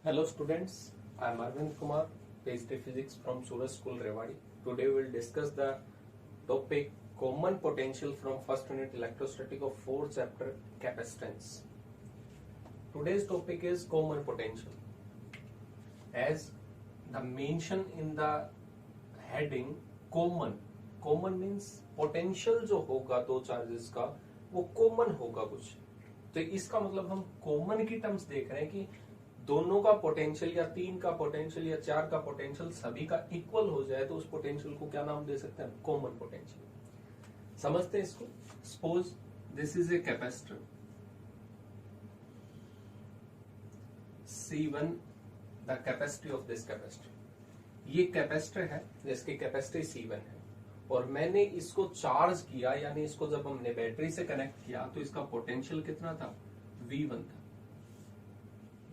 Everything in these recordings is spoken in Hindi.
Hello students, I am Arvind Kumar, PhD Physics from Suraj School Rewari. Today we will discuss the topic common potential from first unit electrostatic of 4th chapter capacitance. Today's topic is common potential. As the mention in the heading common means potential जो होगा दो चार्जेस का वो कॉमन होगा कुछ, तो इसका मतलब हम कॉमन की टर्म्स देख रहे हैं कि दोनों का पोटेंशियल या तीन का पोटेंशियल या चार का पोटेंशियल सभी का इक्वल हो जाए तो उस पोटेंशियल को क्या नाम दे सकते हैं? Common potential. समझते हैं इसको। Suppose this is a capacitor C1, the capacity of this capacitor. ये कैपेसिटर है जिसकी कैपेसिटी C1 है और मैंने इसको चार्ज किया, यानी इसको जब हमने बैटरी से कनेक्ट किया तो इसका पोटेंशियल कितना था? V1 था।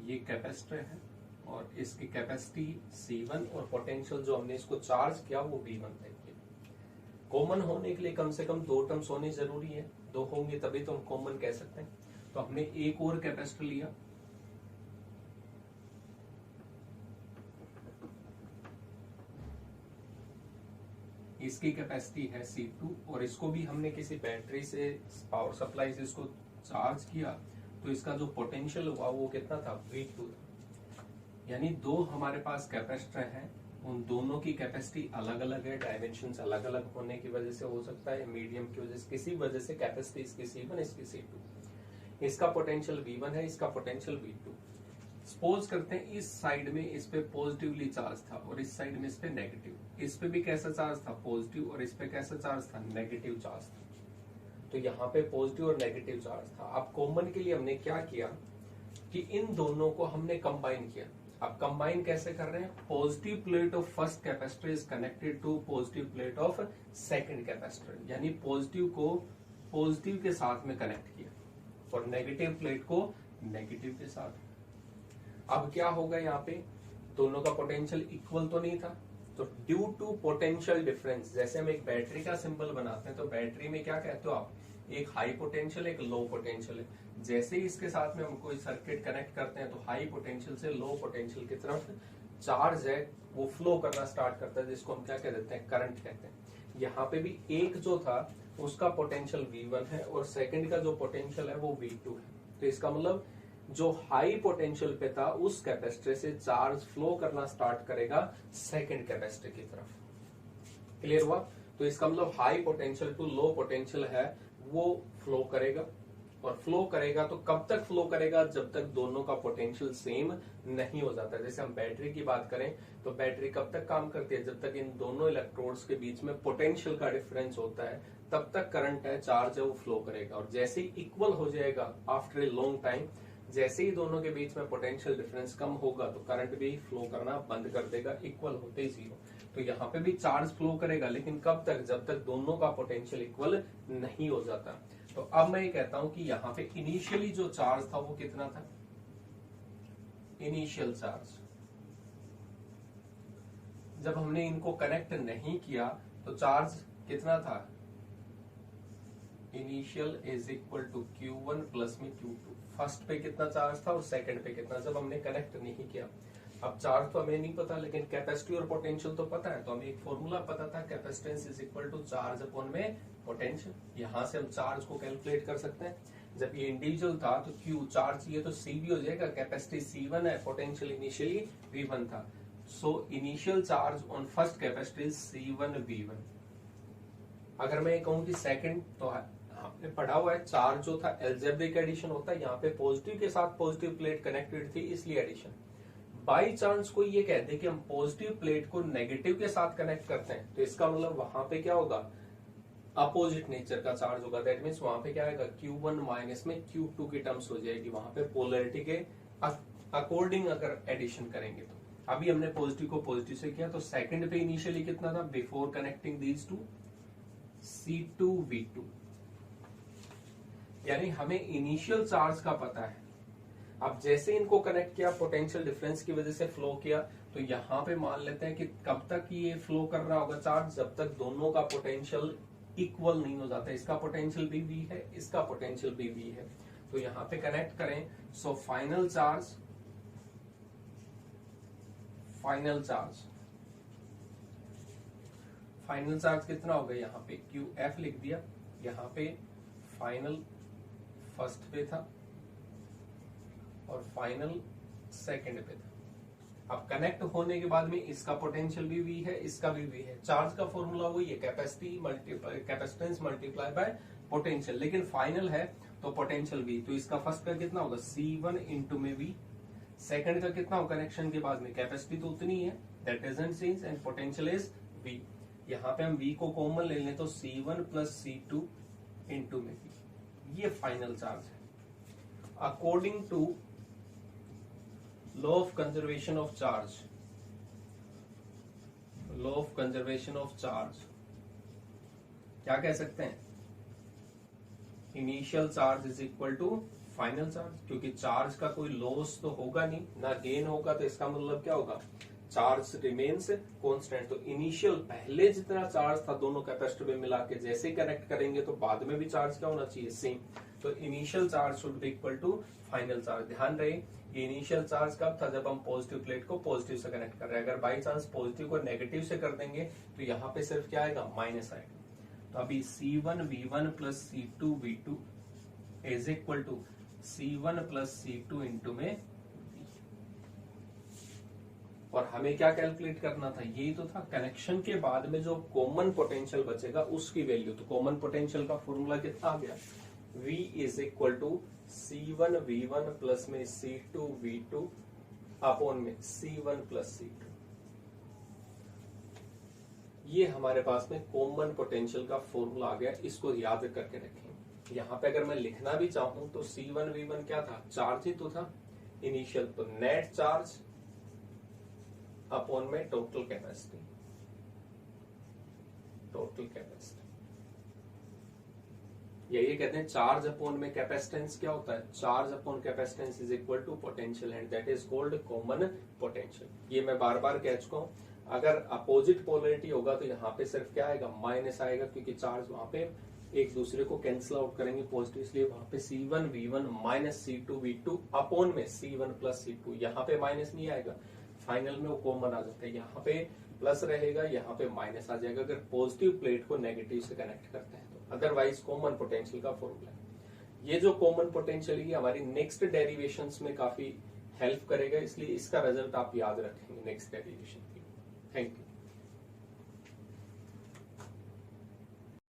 ये कैपेसिटर है और इसकी कैपेसिटी C1 और पोटेंशियल जो हमने इसको चार्ज किया वो V1 था। कॉमन होने के लिए कम से कम दो टर्म्स होनी जरूरी है, दो होंगे तभी तो हम कॉमन कह सकते हैं। तो हमने एक और कैपेसिटर लिया, इसकी कैपेसिटी है C2 और इसको भी हमने किसी बैटरी से पावर सप्लाई से इसको चार्ज किया तो इसका जो पोटेंशियल हुआ वो कितना था? V2 था। यानी दो हमारे पास कैपेसिटर हैं, उन दोनों की कैपेसिटी अलग अलग है, डायमेंशंस अलग अलग होने की वजह से हो सकता है, मीडियम की वजह से, किसी वजह से कैपेसिटी इसकी C1 इसकी C2, इसका पोटेंशियल V1 है, इसका पोटेंशियल V2। सपोज करते हैं इस साइड में इस पे पॉजिटिवली चार्ज था और इस साइड में इस पे नेगेटिव। इस पे भी कैसा चार्ज था? पॉजिटिव, और इस पे कैसा चार्ज था? नेगेटिव चार्ज था। तो यहाँ पे पॉजिटिव और नेगेटिव चार्ज था। अब कॉमन के लिए हमने क्या किया कि इन दोनों को हमने कंबाइन किया। अब कंबाइन कैसे कर रहे हैं? Positive plate of first capacitor is connected to positive plate of second capacitor, यानी पॉजिटिव को पॉजिटिव के साथ में कनेक्ट किया और नेगेटिव प्लेट को नेगेटिव के साथ। अब क्या होगा? यहाँ पे दोनों का पोटेंशियल इक्वल तो नहीं था, तो ड्यू टू पोटेंशियल डिफरेंस, जैसे हम एक बैटरी का सिंबल बनाते हैं तो बैटरी में क्या कहते हो आप? एक हाई पोटेंशियल एक लो पोटेंशियल है। जैसे ही इसके साथ में हम कोई सर्किट कनेक्ट करते हैं तो हाई पोटेंशियल से लो पोटेंशियल की तरफ चार्ज है वो फ्लो करना स्टार्ट करता है, जिसको हम क्या कह देते हैं? करंट कहते हैं। यहाँ पे भी एक जो था उसका पोटेंशियल V1 है और सेकंड का जो पोटेंशियल है वो V2 है। तो इसका मतलब जो हाई पोटेंशियल पे था उस कैपेसिटर से चार्ज फ्लो करना स्टार्ट करेगा सेकंड कैपेसिटर की तरफ। क्लियर हुआ? तो इसका मतलब high potential to low potential है वो फ्लो करेगा, और फ्लो करेगा तो कब तक फ्लो करेगा? जब तक दोनों का पोटेंशियल सेम नहीं हो जाता। जैसे हम बैटरी की बात करें तो बैटरी कब तक काम करती है? जब तक इन दोनों इलेक्ट्रोड्स के बीच में पोटेंशियल का डिफरेंस होता है तब तक करंट है, चार्ज है, वो फ्लो करेगा। और जैसे ही इक्वल हो जाएगा आफ्टर ए लॉन्ग टाइम, जैसे ही दोनों के बीच में पोटेंशियल डिफरेंस कम होगा तो करंट भी फ्लो करना बंद कर देगा, इक्वल होते ही जीरो। तो यहाँ पे भी चार्ज फ्लो करेगा, लेकिन कब तक? जब तक दोनों का पोटेंशियल इक्वल नहीं हो जाता। तो अब मैं ये कहता हूं कि यहाँ पे इनिशियली जो चार्ज था वो कितना था? इनिशियल चार्ज जब हमने इनको कनेक्ट नहीं किया तो चार्ज कितना था? Initial is equal to Q1 plus में Q2। फर्स्ट पे कितना चार्ज था और सेकंड पे कितना, जब हमने कनेक्ट नहीं किया। अब चार्ज तो हमें नहीं पता, लेकिन कैपेसिटी और पोटेंशियल तो पता है, तो हमें एक फॉर्मूला पता था, capacitance is equal to charge upon में पोटेंशियल। यहाँ से हम चार्ज को कैलकुलेट कर सकते हैं। जब ये इंडिविजुअल था तो Q चार्ज ये तो C भी हो जाएगा, कैपेसिटी C1 है, पोटेंशियल इनिशियली V1 था। So initial charge on first capacity is C1 V1। अगर मैं कहूं कि सेकंड, तो आपने पढ़ा हुआ है चार्ज जो था एल्जेब्रिक एडिशन होता है, यहाँ पे पॉजिटिव के साथ पॉजिटिव प्लेट कनेक्टेड थी इसलिए एडिशन। बाई चांस कोई ये कहते हैं कि हम पॉजिटिव प्लेट को नेगेटिव के साथ कनेक्ट करते हैं तो इसका मतलब वहां पे क्या होगा? अपोजिट नेचर का चार्ज होगा। दैट मीन्स वहां पे क्या आएगा? Q1 माइनस में Q2 की टर्म्स हो जाएगी, वहां पे पोलैरिटी के अकॉर्डिंग अगर एडिशन करेंगे तो। अभी हमने पॉजिटिव को पॉजिटिव से किया तो सेकंड पे इनिशियली कितना था before connecting these two? C2 V2। यानी हमें इनिशियल चार्ज का पता है। अब जैसे इनको कनेक्ट किया, पोटेंशियल डिफरेंस की वजह से फ्लो किया, तो यहाँ पे मान लेते हैं कि कब तक ये फ्लो कर रहा होगा चार्ज? जब तक दोनों का पोटेंशियल इक्वल नहीं हो जाता। इसका पोटेंशियल भी V है, इसका पोटेंशियल भी V है। तो यहाँ पे कनेक्ट करें, so final charge final charge. Final charge कितना होगा, यहाँ पे QF लिख दिया, यहाँ पे फाइनल फर्स्ट पे था और फाइनल सेकंड पे था। अब कनेक्ट होने के बाद में इसका पोटेंशियल भी V है, इसका भी V है। चार्ज का फॉर्मूला वही है, कैपेसिटेंस मल्टीप्लाई बाय पोटेंशियल, लेकिन फाइनल है तो पोटेंशियल V। तो इसका फर्स्ट का कितना होगा, C1 इंटू में V। सेकंड का कितना होगा, कनेक्शन के बाद में कैपेसिटी तो उतनी है, that doesn't change, and potential is V। यहाँ पे हम V को कॉमन ले लें तो C1 प्लस C2 इंटू में V। ये फाइनल चार्ज है। According to law of conservation of charge, law of conservation of charge क्या कह सकते हैं, initial charge is equal to final charge. क्योंकि चार्ज का कोई लॉस तो होगा नहीं, ना गेन होगा, तो इसका मतलब क्या होगा, चार्ज रिमेन्स कांस्टेंट। तो इनिशियल पहले जितना चार्ज था दोनों कैपेसिटर में मिला के जैसे कनेक्ट करेंगे तो बाद में भी चार्ज क्या होना चाहिए, सेम। तो initial charge should be equal to final charge. ध्यान रहे इनिशियल चार्ज कब था, जब हम पॉजिटिव प्लेट को पॉजिटिव से कनेक्ट कर रहे हैं। अगर बाई चांस पॉजिटिव को नेगेटिव से कर देंगे तो यहाँ पे सिर्फ क्या आएगा, माइनस आएगा। तो अभी C1 V1 plus C2 V2 is equal to C1 plus C2 into में V। और हमें क्या कैलकुलेट करना था, यही तो था, कनेक्शन के बाद में जो कॉमन पोटेंशियल बचेगा उसकी वैल्यू। तो कॉमन पोटेंशियल का फॉर्मूला कितना आ गया, V is equal to C1 V1 plus में C2 V2 अपॉन में C1 प्लस C2। ये हमारे पास में कॉमन पोटेंशियल का फॉर्मूला आ गया, इसको याद करके रखें। यहाँ पे अगर मैं लिखना भी चाहूं तो C1 V1 क्या था, चार्ज ही तो था इनिशियल, तो नेट चार्ज अपॉन में टोटल कैपेसिटी, टोटल कैपेसिटी। यही कहते हैं चार्ज अपॉन में कैपेसिटेंस क्या होता है, charge upon capacitance is equal to potential, and that is called common potential. ये मैं बार बार कह चुका हूं। अगर अपोजिट पोलरिटी होगा तो यहाँ पे सिर्फ क्या आएगा, माइनस आएगा, क्योंकि चार्ज वहां पे एक दूसरे को कैंसिल आउट करेंगे पॉजिटिव, इसलिए वहां पे C1 V1 minus C2 V2 upon में C1 प्लस C2। यहाँ पे माइनस नहीं आएगा, फाइनल में वो कॉमन आ जाता है। यहाँ पे प्लस रहेगा, यहाँ पे माइनस आ जाएगा अगर पॉजिटिव प्लेट को नेगेटिव से कनेक्ट करते हैं तो। अदरवाइज कॉमन पोटेंशियल का फॉर्मूला है। ये जो कॉमन पोटेंशियल है हमारी नेक्स्ट डेरिवेशंस में काफी हेल्प करेगा, इसलिए इसका रिजल्ट आप याद रखेंगे नेक्स्ट डेरिवेशन की। Thank you.